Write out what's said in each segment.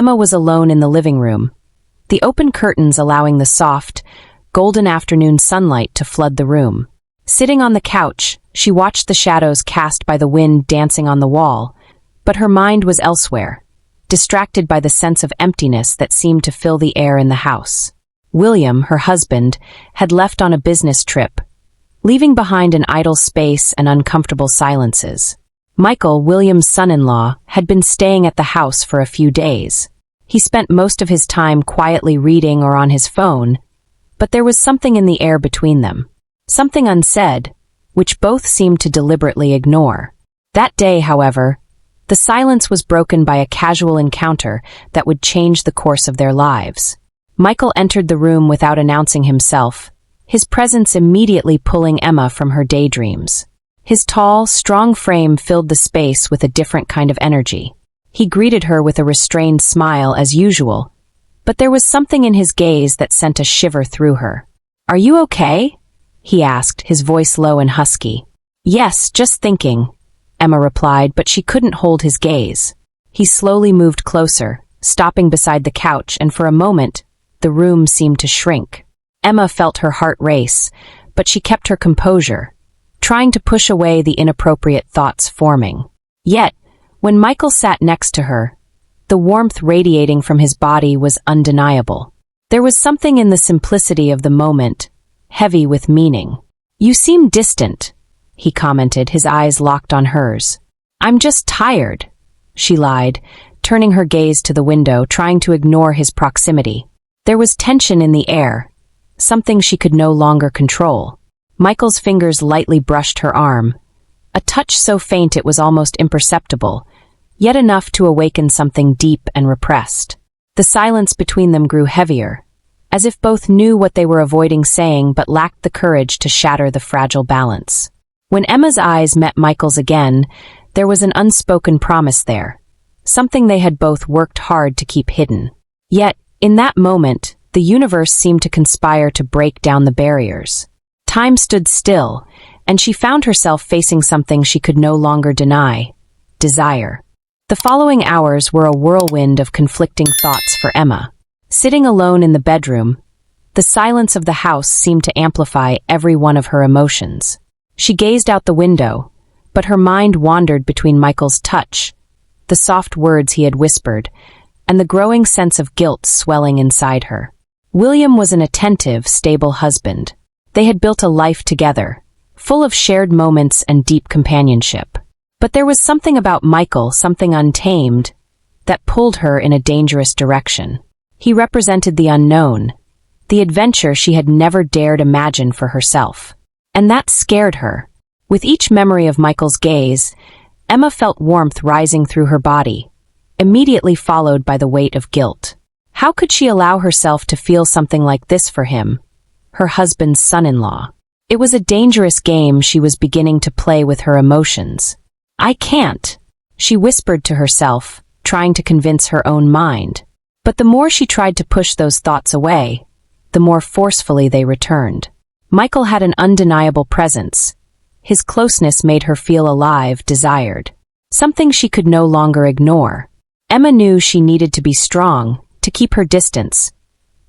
Emma was alone in the living room, the open curtains allowing the soft, golden afternoon sunlight to flood the room. Sitting on the couch, she watched the shadows cast by the wind dancing on the wall, but her mind was elsewhere, distracted by the sense of emptiness that seemed to fill the air in the house. William, her husband, had left on a business trip, leaving behind an idle space and uncomfortable silences. Michael, William's son-in-law, had been staying at the house for a few days. He spent most of his time quietly reading or on his phone, but there was something in the air between them, something unsaid, which both seemed to deliberately ignore. That day, however, the silence was broken by a casual encounter that would change the course of their lives. Michael entered the room without announcing himself, his presence immediately pulling Emma from her daydreams. His tall, strong frame filled the space with a different kind of energy. He greeted her with a restrained smile as usual, but there was something in his gaze that sent a shiver through her. "Are you okay?" he asked, his voice low and husky. "Yes, just thinking," Emma replied, but she couldn't hold his gaze. He slowly moved closer, stopping beside the couch, and for a moment, the room seemed to shrink. Emma felt her heart race, but she kept her composure, trying to push away the inappropriate thoughts forming. Yet, when Michael sat next to her, the warmth radiating from his body was undeniable. There was something in the simplicity of the moment, heavy with meaning. "You seem distant," he commented, his eyes locked on hers. "I'm just tired," she lied, turning her gaze to the window, trying to ignore his proximity. There was tension in the air, something she could no longer control. Michael's fingers lightly brushed her arm, a touch so faint it was almost imperceptible, yet enough to awaken something deep and repressed. The silence between them grew heavier, as if both knew what they were avoiding saying but lacked the courage to shatter the fragile balance. When Emma's eyes met Michael's again, there was an unspoken promise there, something they had both worked hard to keep hidden. Yet, in that moment, the universe seemed to conspire to break down the barriers. Time stood still, and she found herself facing something she could no longer deny: desire. The following hours were a whirlwind of conflicting thoughts for Emma. Sitting alone in the bedroom, the silence of the house seemed to amplify every one of her emotions. She gazed out the window, but her mind wandered between Michael's touch, the soft words he had whispered, and the growing sense of guilt swelling inside her. William was an attentive, stable husband. They had built a life together, full of shared moments and deep companionship. But there was something about Michael, something untamed, that pulled her in a dangerous direction. He represented the unknown, the adventure she had never dared imagine for herself. And that scared her. With each memory of Michael's gaze, Emma felt warmth rising through her body, immediately followed by the weight of guilt. How could she allow herself to feel something like this for him, her husband's son-in-law? It was a dangerous game she was beginning to play with her emotions. "I can't," she whispered to herself, trying to convince her own mind. But the more she tried to push those thoughts away, the more forcefully they returned. Michael had an undeniable presence. His closeness made her feel alive, desired, something she could no longer ignore. Emma knew she needed to be strong, to keep her distance,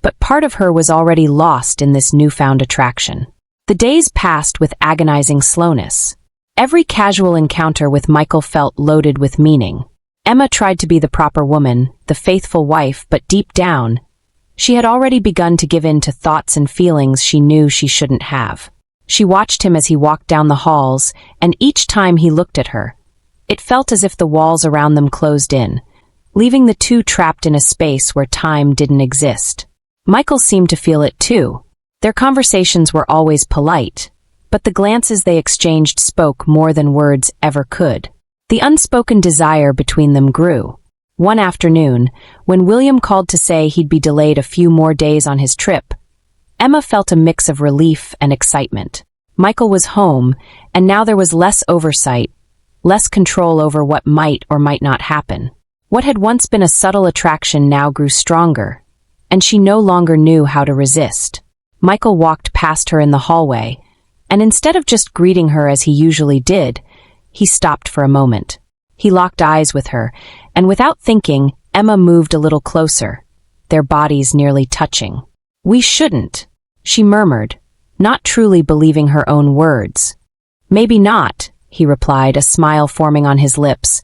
but part of her was already lost in this newfound attraction. The days passed with agonizing slowness. Every casual encounter with Michael felt loaded with meaning. Emma tried to be the proper woman, the faithful wife, but deep down, she had already begun to give in to thoughts and feelings she knew she shouldn't have. She watched him as he walked down the halls, and each time he looked at her, it felt as if the walls around them closed in, leaving the two trapped in a space where time didn't exist. Michael seemed to feel it too. Their conversations were always polite, but the glances they exchanged spoke more than words ever could. The unspoken desire between them grew. One afternoon, when William called to say he'd be delayed a few more days on his trip, Emma felt a mix of relief and excitement. Michael was home, and now there was less oversight, less control over what might or might not happen. What had once been a subtle attraction now grew stronger, and she no longer knew how to resist. Michael walked past her in the hallway, and instead of just greeting her as he usually did, he stopped for a moment. He locked eyes with her, and without thinking, Emma moved a little closer, their bodies nearly touching. "We shouldn't," she murmured, not truly believing her own words. "Maybe not," he replied, a smile forming on his lips.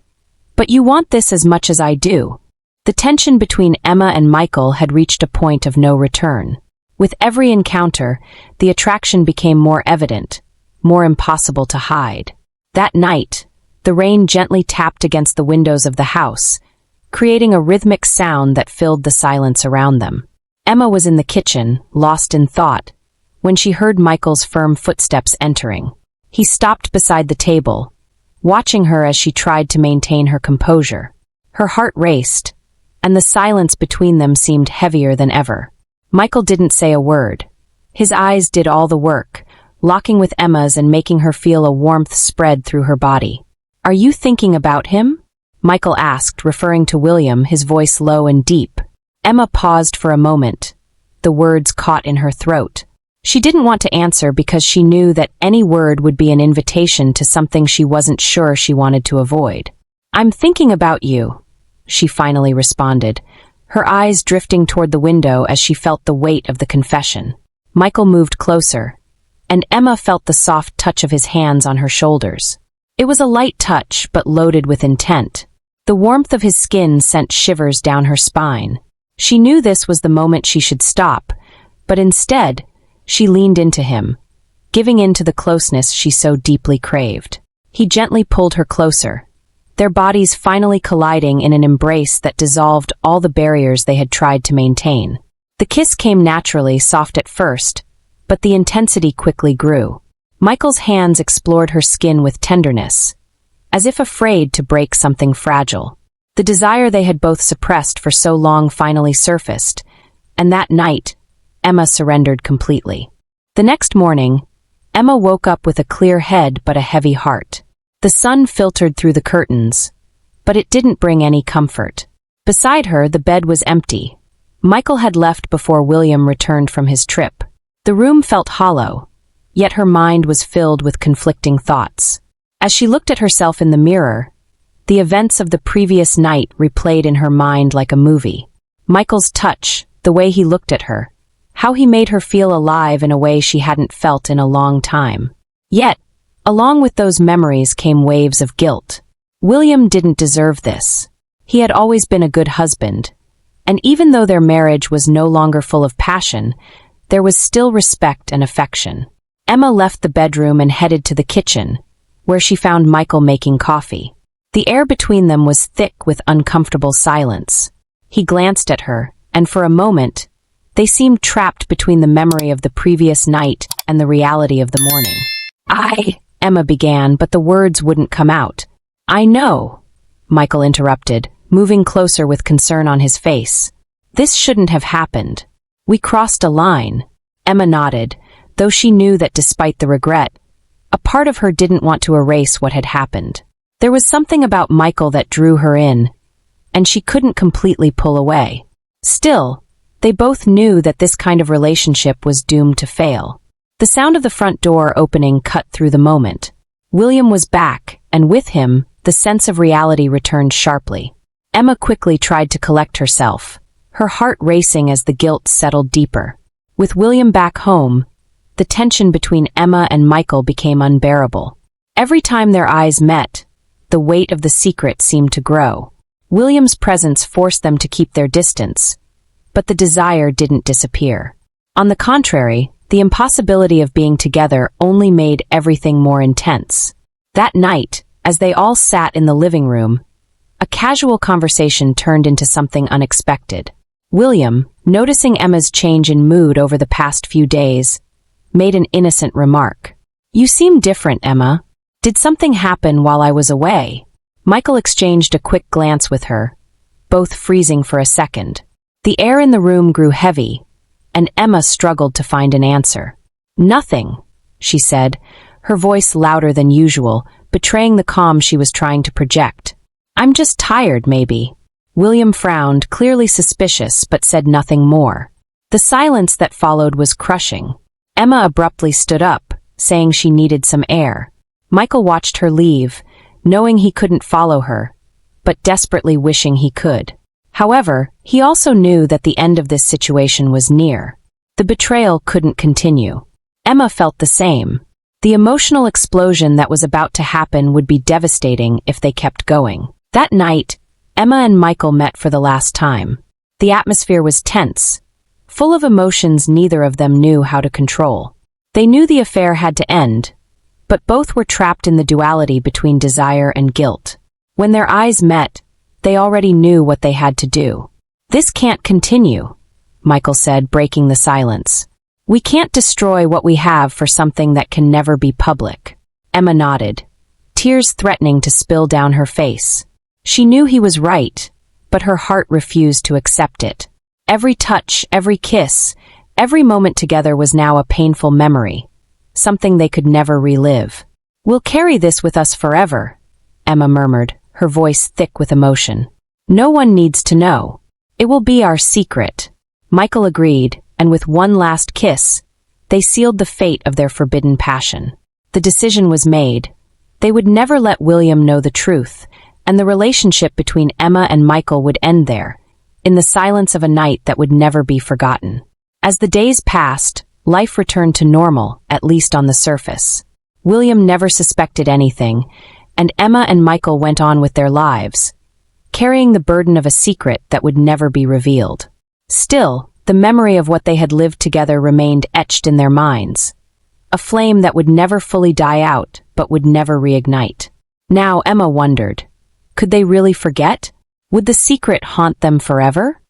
"But you want this as much as I do." The tension between Emma and Michael had reached a point of no return. With every encounter, the attraction became more evident, more impossible to hide. That night, the rain gently tapped against the windows of the house, creating a rhythmic sound that filled the silence around them. Emma was in the kitchen, lost in thought, when she heard Michael's firm footsteps entering. He stopped beside the table, watching her as she tried to maintain her composure. Her heart raced, and the silence between them seemed heavier than ever. Michael didn't say a word. His eyes did all the work, locking with Emma's and making her feel a warmth spread through her body. "Are you thinking about him?" Michael asked, referring to William, his voice low and deep. Emma paused for a moment, the words caught in her throat. She didn't want to answer because she knew that any word would be an invitation to something she wasn't sure she wanted to avoid. "I'm thinking about you," she finally responded, her eyes drifting toward the window as she felt the weight of the confession. Michael moved closer, and Emma felt the soft touch of his hands on her shoulders. It was a light touch, but loaded with intent. The warmth of his skin sent shivers down her spine. She knew this was the moment she should stop, but instead, she leaned into him, giving in to the closeness she so deeply craved. He gently pulled her closer, their bodies finally colliding in an embrace that dissolved all the barriers they had tried to maintain. The kiss came naturally, soft at first, but the intensity quickly grew. Michael's hands explored her skin with tenderness, as if afraid to break something fragile. The desire they had both suppressed for so long finally surfaced, and that night, Emma surrendered completely. The next morning, Emma woke up with a clear head but a heavy heart. The sun filtered through the curtains, but it didn't bring any comfort. Beside her, the bed was empty. Michael had left before William returned from his trip. The room felt hollow, yet her mind was filled with conflicting thoughts. As she looked at herself in the mirror, the events of the previous night replayed in her mind like a movie. Michael's touch, the way he looked at her, how he made her feel alive in a way she hadn't felt in a long time. Yet, along with those memories came waves of guilt. William didn't deserve this. He had always been a good husband, and even though their marriage was no longer full of passion, there was still respect and affection. Emma left the bedroom and headed to the kitchen, where she found Michael making coffee. The air between them was thick with uncomfortable silence. He glanced at her, and for a moment, they seemed trapped between the memory of the previous night and the reality of the morning. Emma began, but the words wouldn't come out. "I know," Michael interrupted, moving closer with concern on his face. "This shouldn't have happened. We crossed a line." Emma nodded, though she knew that despite the regret, a part of her didn't want to erase what had happened. There was something about Michael that drew her in, and she couldn't completely pull away. Still, they both knew that this kind of relationship was doomed to fail. The sound of the front door opening cut through the moment. William was back, and with him, the sense of reality returned sharply. Emma quickly tried to collect herself, her heart racing as the guilt settled deeper. With William back home, the tension between Emma and Michael became unbearable. Every time their eyes met, the weight of the secret seemed to grow. William's presence forced them to keep their distance, but the desire didn't disappear. On the contrary, the impossibility of being together only made everything more intense. That night, as they all sat in the living room, a casual conversation turned into something unexpected. William, noticing Emma's change in mood over the past few days, made an innocent remark. "You seem different, Emma. Did something happen while I was away?" Michael exchanged a quick glance with her, both freezing for a second. The air in the room grew heavy, and Emma struggled to find an answer. "Nothing," she said, her voice louder than usual, betraying the calm she was trying to project. "I'm just tired, maybe." William frowned, clearly suspicious, but said nothing more. The silence that followed was crushing. Emma abruptly stood up, saying she needed some air. Michael watched her leave, knowing he couldn't follow her, but desperately wishing he could. However, he also knew that the end of this situation was near. The betrayal couldn't continue. Emma felt the same. The emotional explosion that was about to happen would be devastating if they kept going. That night, Emma and Michael met for the last time. The atmosphere was tense, full of emotions neither of them knew how to control. They knew the affair had to end, but both were trapped in the duality between desire and guilt. When their eyes met, they already knew what they had to do. "This can't continue," Michael said, breaking the silence. "We can't destroy what we have for something that can never be public." Emma nodded, tears threatening to spill down her face. She knew he was right, but her heart refused to accept it. Every touch, every kiss, every moment together was now a painful memory, something they could never relive. "We'll carry this with us forever," Emma murmured, her voice thick with emotion. "No one needs to know. It will be our secret." Michael agreed, and with one last kiss, they sealed the fate of their forbidden passion. The decision was made. They would never let William know the truth, and the relationship between Emma and Michael would end there, in the silence of a night that would never be forgotten. As the days passed, life returned to normal, at least on the surface. William never suspected anything, and Emma and Michael went on with their lives, carrying the burden of a secret that would never be revealed. Still, the memory of what they had lived together remained etched in their minds, a flame that would never fully die out, but would never reignite. Now Emma wondered, could they really forget? Would the secret haunt them forever?